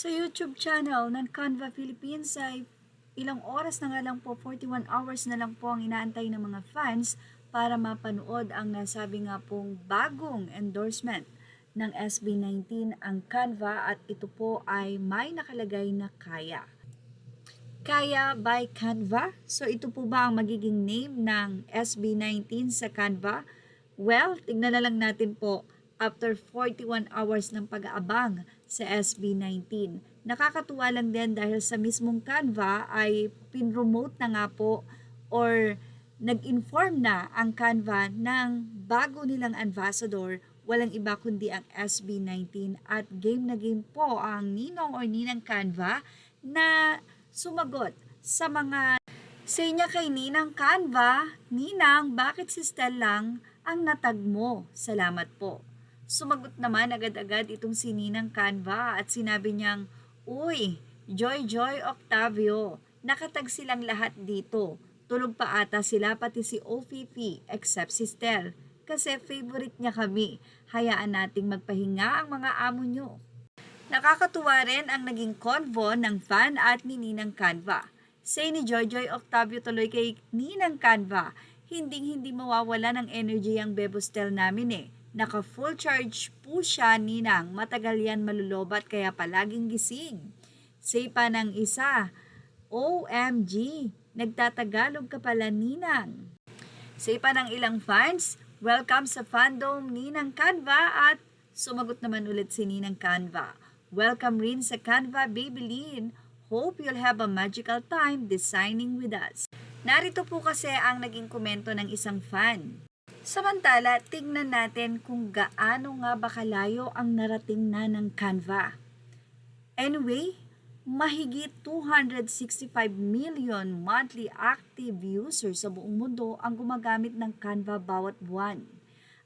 Sa YouTube channel ng Canva Philippines ay ilang oras na nga lang po, 41 hours na lang po ang inaantay ng mga fans para mapanood ang nasabi nga pong bagong endorsement ng SB19 ang Canva at ito po ay may nakalagay na Kaya. Kaya by Canva. So ito po ba ang magiging name ng SB19 sa Canva? Well, tignan na lang natin po after 41 hours ng pag-aabang sa SB19. Nakakatuwa lang din dahil sa mismong Canva ay pinromote na nga po or nag-inform na ang Canva ng bago nilang ambassador, walang iba kundi ang SB19 at game na game po ang ninong or ninang Canva na sumagot sa mga say niya kay Ninang Canva. Ninang, bakit si Stel lang ang natag mo? Salamat po. Sumagot naman agad-agad itong si Ninang Canva at sinabi niyang, Uy, Joy Octavio, nakatag silang lahat dito. Tulog pa ata sila pati si OPP except si Stel. Kasi favorite niya kami. Hayaan nating magpahinga ang mga amo nyo. Nakakatuwa rin ang naging convo ng fan at ni Ninang Canva. Say ni Joy Octavio tuloy kay Ninang Canva, hindi mawawala ng energy ang Bebostel namin eh. Naka full charge po siya, Ninang. Matagal yan malulobat kaya palaging gising. Say pa ng isa, OMG, nagtatagalog ka pala, Ninang. Say pa ng ilang fans, welcome sa fandom Ninang Canva at sumagot naman ulit si Ninang Canva. Welcome rin sa Canva, Babylin. Hope you'll have a magical time designing with us. Narito po kasi ang naging komento ng isang fan. Samantala, tingnan natin kung gaano nga ba kalayo ang narating na ng Canva. Anyway, mahigit 265 million monthly active users sa buong mundo ang gumagamit ng Canva bawat buwan.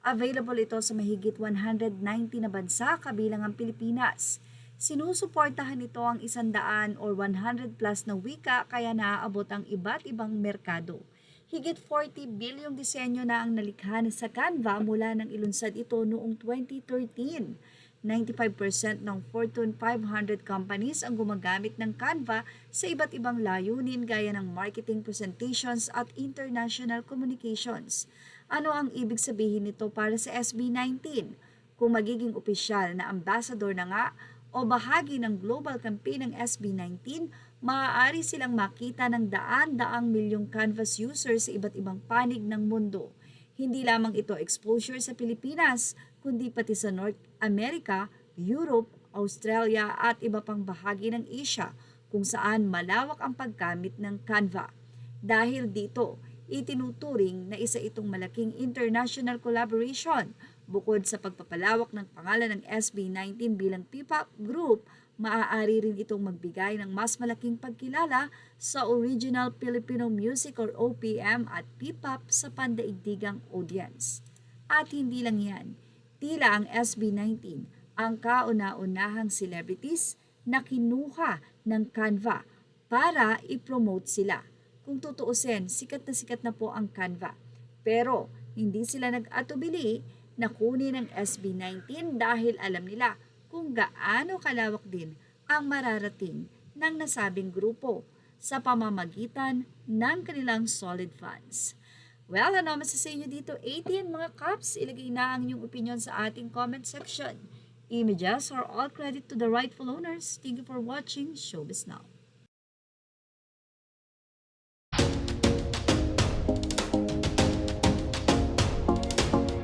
Available ito sa mahigit 190 na bansa kabilang ang Pilipinas. Sinusuportahan nito ang 100 or 100 plus na wika kaya naaabot ang iba't ibang merkado. Higit 40 bilyong disenyo na ang nalikha sa Canva mula nang ilunsad ito noong 2013. 95% ng Fortune 500 companies ang gumagamit ng Canva sa iba't ibang layunin gaya ng marketing presentations at international communications. Ano ang ibig sabihin nito para sa SB19? Kung magiging opisyal na ambassador na nga o bahagi ng global campaign ng SB19, maaari silang makita ng daan-daang milyong Canvas users sa iba't ibang panig ng mundo. Hindi lamang ito exposure sa Pilipinas, kundi pati sa North America, Europe, Australia at iba pang bahagi ng Asia kung saan malawak ang paggamit ng Canva. Dahil dito, itinuturing na isa itong malaking international collaboration. Bukod sa pagpapalawak ng pangalan ng SB19 bilang P-pop group, maaari rin itong magbigay ng mas malaking pagkilala sa original Filipino music or OPM at P-pop sa pandaigdigang audience. At hindi lang yan, tila ang SB19 ang kauna-unahang celebrities na kinuha ng Canva para i-promote sila. Kung tutuusin, sikat na po ang Canva. Pero hindi sila nag-atubili na kunin ng SB19 dahil alam nila kung gaano kalawak din ang mararating ng nasabing grupo sa pamamagitan ng kanilang solid fans. Well, ano masasabi nyo dito? 18 mga Caps, ilagay na ang inyong opinion sa ating comment section. Images are all credit to the rightful owners. Thank you for watching Showbiz Now.